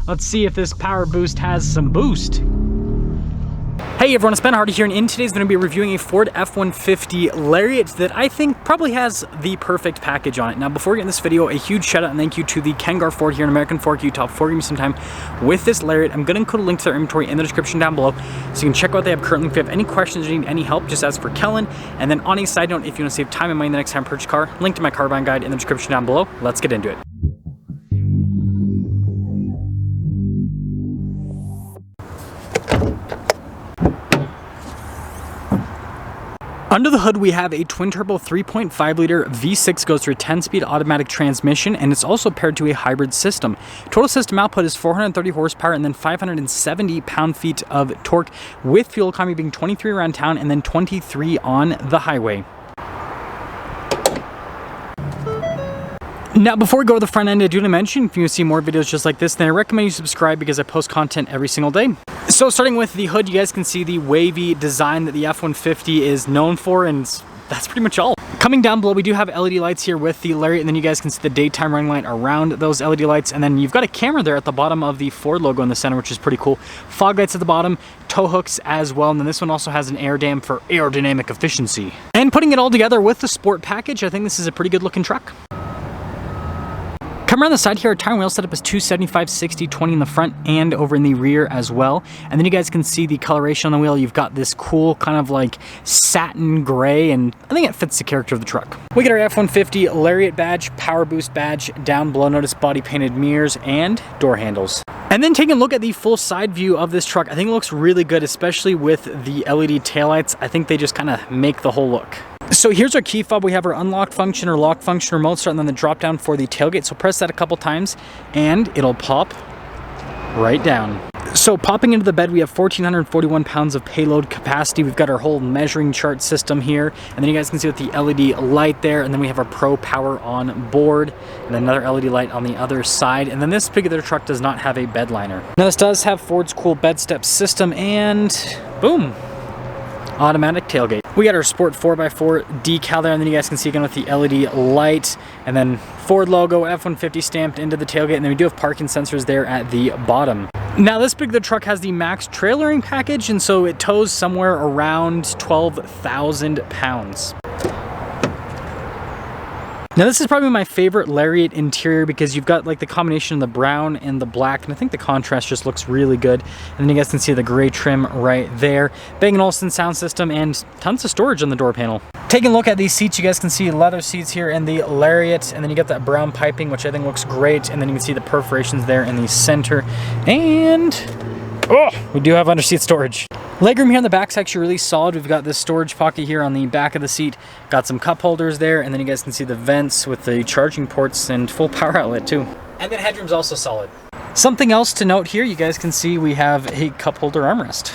Let's see if this PowerBoost has some boost. Hey everyone, it's Ben Hardy here, and in today's video, I'm going to be reviewing a Ford F-150 Lariat that I think probably has the perfect package on it. Now, before we get in this video, a huge shout out and thank you to the Kengar Ford here in American Fork, Utah, for giving me some time with this Lariat. I'm going to include a link to their inventory in the description down below, so you can check out what they have currently. If you have any questions or need any help, just ask for Kellen. And then on a side note, if you want to save time and money the next time you purchase a car, link to my car buying guide in the description down below. Let's get into it. Under the hood, we have a twin-turbo 3.5-liter V6, goes through a 10-speed automatic transmission, and it's also paired to a hybrid system. Total system output is 430 horsepower and then 570 pound-feet of torque, with fuel economy being 23 around town and then 23 on the highway. Now, before we go to the front end, I do want to mention, if you want to see more videos just like this, then I recommend you subscribe because I post content every single day. So starting with the hood, you guys can see the wavy design that the F-150 is known for, and that's pretty much all. Coming down below, we do have LED lights here with the Lariat, and then you guys can see the daytime running light around those LED lights, and then you've got a camera there at the bottom of the Ford logo in the center, which is pretty cool. Fog lights at the bottom, tow hooks as well, and then this one also has an air dam for aerodynamic efficiency. And putting it all together with the sport package, I think this is a pretty good looking truck. Come around the side here, our tire and wheel setup is 275, 60, 20 in the front and over in the rear as well. And then you guys can see the coloration on the wheel. You've got this cool kind of like satin gray, and I think it fits the character of the truck. We get our F-150 Lariat badge, PowerBoost badge down below. Notice body painted mirrors and door handles. And then taking a look at the full side view of this truck, I think it looks really good, especially with the LED taillights. I think they just kind of make the whole look. So here's our key fob. We have our unlock function or lock function remote start, and then the drop down for the tailgate. So press that a couple times and it'll pop right down. So popping into the bed, we have 1,441 pounds of payload capacity. We've got our whole measuring chart system here, and then you guys can see with the LED light there, and then we have our Pro Power on board, and then another LED light on the other side. And then this particular truck does not have a bed liner. Now this does have Ford's cool bed step system, and boom, automatic tailgate. We got our Sport 4x4 decal there, and then you guys can see again with the LED light, and then Ford logo, F-150 stamped into the tailgate, and then we do have parking sensors there at the bottom. Now this particular truck has the max trailering package, and so it tows somewhere around 12,000 pounds. Now this is probably my favorite Lariat interior because you've got like the combination of the brown and the black, and I think the contrast just looks really good. And then you guys can see the gray trim right there. Bang & Olufsen sound system and tons of storage on the door panel. Taking a look at these seats, you guys can see leather seats here in the Lariat, and then you got that brown piping, which I think looks great. And then you can see the perforations there in the center. And oh, we do have under seat storage. Legroom here in the back's actually really solid. We've got this storage pocket here on the back of the seat. Got some cup holders there, and then you guys can see the vents with the charging ports and full power outlet too. And then headroom's also solid. Something else to note here, you guys can see we have a cup holder armrest.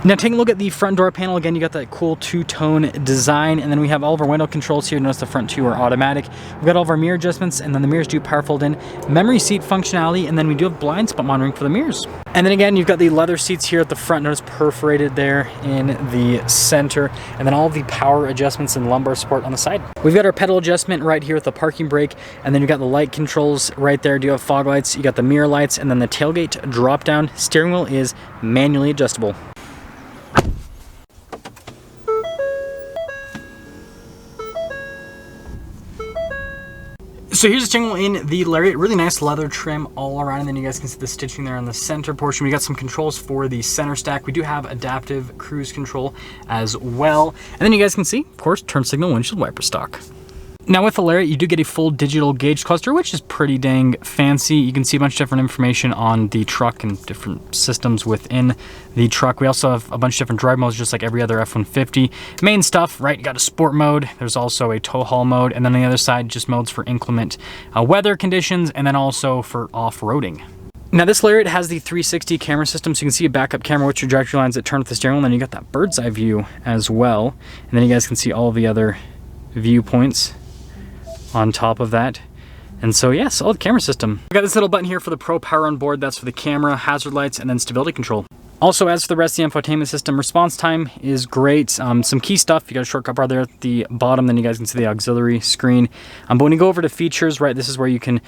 Now taking a look at the front door panel, again, you got that cool two-tone design, and then we have all of our window controls here. Notice the front two are automatic. We've got all of our mirror adjustments, and then the mirrors do power fold in. Memory seat functionality, and then we do have blind spot monitoring for the mirrors. And then again, you've got the leather seats here at the front. Notice perforated there in the center, and then all of the power adjustments and lumbar support on the side. We've got our pedal adjustment right here with the parking brake, and then you've got the light controls right there. Do you have fog lights? You got the mirror lights, and then the tailgate drop down. Steering wheel is manually adjustable. So here's the steering wheel in the Lariat, really nice leather trim all around, and then you guys can see the stitching there on the center portion. We got some controls for the center stack. We do have adaptive cruise control as well. And then you guys can see, of course, turn signal, windshield wiper stock. Now with the Lariat, you do get a full digital gauge cluster, which is pretty dang fancy. You can see a bunch of different information on the truck and different systems within the truck. We also have a bunch of different drive modes, just like every other F-150. Main stuff, right, you got a sport mode. There's also a tow haul mode. And then on the other side, just modes for inclement weather conditions, and then also for off-roading. Now this Lariat has the 360 camera system, so you can see a backup camera with trajectory lines that turn with the steering wheel, and then you got that bird's eye view as well. And then you guys can see all of the other viewpoints on top of that. And so yeah, solid camera system. We got this little button here for the Pro Power on board. That's for the camera, hazard lights, and then stability control. Also, as for the rest of the infotainment system, response time is great. Some key stuff, you got a shortcut bar there at the bottom, then you guys can see the auxiliary screen. But when you go over to features, right, this is where you can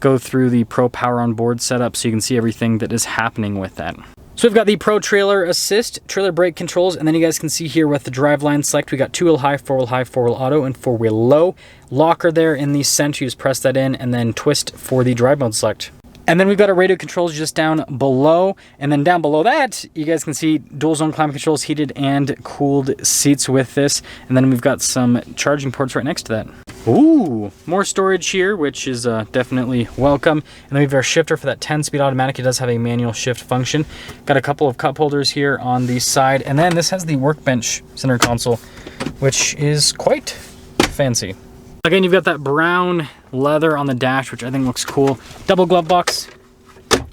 go through the Pro Power on Board setup so you can see everything that is happening with that. So we've got the Pro Trailer Assist, trailer brake controls, and then you guys can see here with the driveline select, we got 2-wheel high, 4-wheel auto, and 4-wheel low. Locker there in the center, you just press that in and then twist for the drive mode select. And then we've got our radio controls just down below. And then down below that, you guys can see dual zone climate controls, heated and cooled seats with this. And then we've got some charging ports right next to that. Ooh, more storage here, which is definitely welcome. And then we have our shifter for that 10-speed automatic. It does have a manual shift function. Got a couple of cup holders here on the side. And then this has the workbench center console, which is quite fancy. Again, you've got that brown leather on the dash, which I think looks cool. Double glove box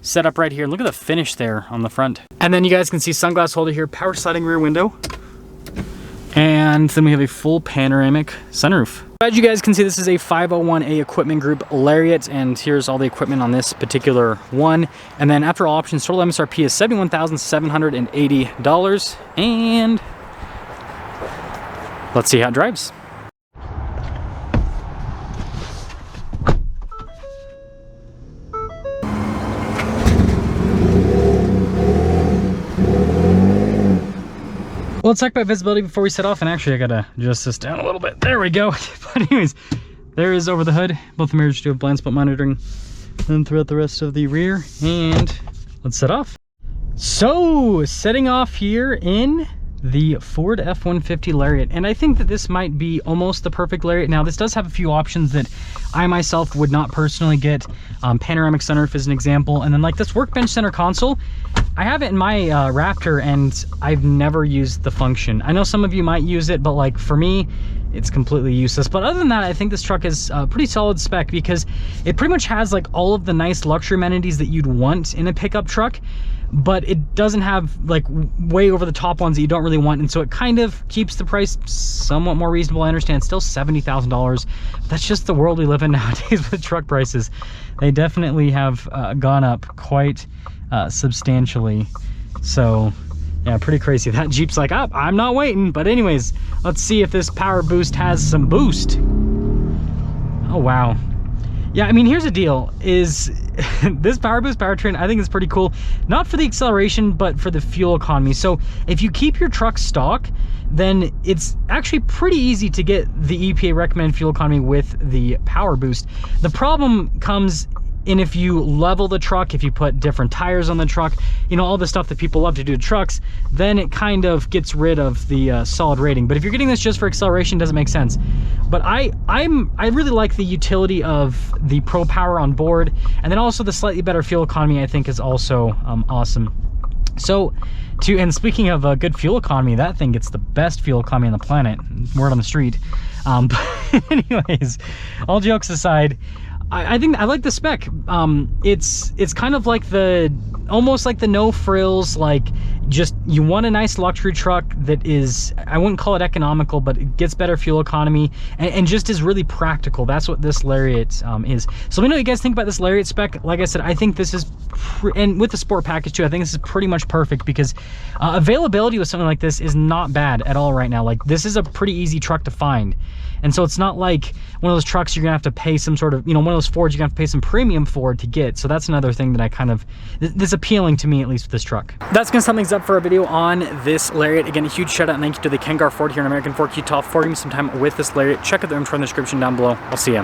set up right here. Look at the finish there on the front. And then you guys can see sunglass holder here, power sliding rear window. And then we have a full panoramic sunroof. As you guys can see, this is a 501A equipment group Lariat, and here's all the equipment on this particular one. And then after all options, total MSRP is $71,780. And let's see how it drives. Well, let's talk about visibility before we set off, and actually I gotta adjust this down a little bit. There we go. But anyways, there is over the hood. Both the mirrors do have blind spot monitoring. Then throughout the rest of the rear, and let's set off. So, setting off here in the Ford F-150 Lariat, and I think that this might be almost the perfect Lariat. Now, this does have a few options that I myself would not personally get. Panoramic sunroof is an example, and then like this workbench center console, I have it in my Raptor, and I've never used the function. I know some of you might use it, but like for me, it's completely useless. But other than that, I think this truck is a pretty solid spec because it pretty much has like all of the nice luxury amenities that you'd want in a pickup truck, but it doesn't have like way over the top ones that you don't really want, and so it kind of keeps the price somewhat more reasonable. I understand it's still $70,000. That's just the world we live in nowadays with truck prices. They definitely have gone up quite substantially. So yeah, pretty crazy. That Jeep's like, oh, I'm not waiting. But anyways, let's see if this PowerBoost has some boost. Oh wow. Yeah, I mean, here's the deal, is this PowerBoost powertrain, I think is pretty cool. Not for the acceleration, but for the fuel economy. So if you keep your truck stock, then it's actually pretty easy to get the EPA recommended fuel economy with the PowerBoost. The problem comes in if you level the truck, if you put different tires on the truck, you know, all the stuff that people love to do to trucks, then it kind of gets rid of the solid rating. But if you're getting this just for acceleration, it doesn't make sense. But I really like the utility of the Pro Power on board, and then also the slightly better fuel economy I think is also awesome. So, and speaking of good fuel economy, that thing gets the best fuel economy on the planet. Word on the street. But anyways, all jokes aside, I think I like the spec. It's kind of like almost like the no frills, like just you want a nice luxury truck that is, I wouldn't call it economical, but it gets better fuel economy and just is really practical. That's what this Lariat is. So let me know what you guys think about this Lariat spec. Like I said, I think this is, and with the sport package too, I think this is pretty much perfect because availability with something like this is not bad at all right now. Like this is a pretty easy truck to find. And so it's not like one of those trucks you're gonna have to pay some sort of, you know, one of those Fords you're gonna have to pay some premium for to get. So that's another thing that I kind of, that's appealing to me, at least with this truck. That's gonna sum things up for a video on this Lariat. Again, a huge shout out and thank you to the Kengar Ford here in American Fork, Utah for giving me some time with this Lariat. Check out the info in the description down below. I'll see ya.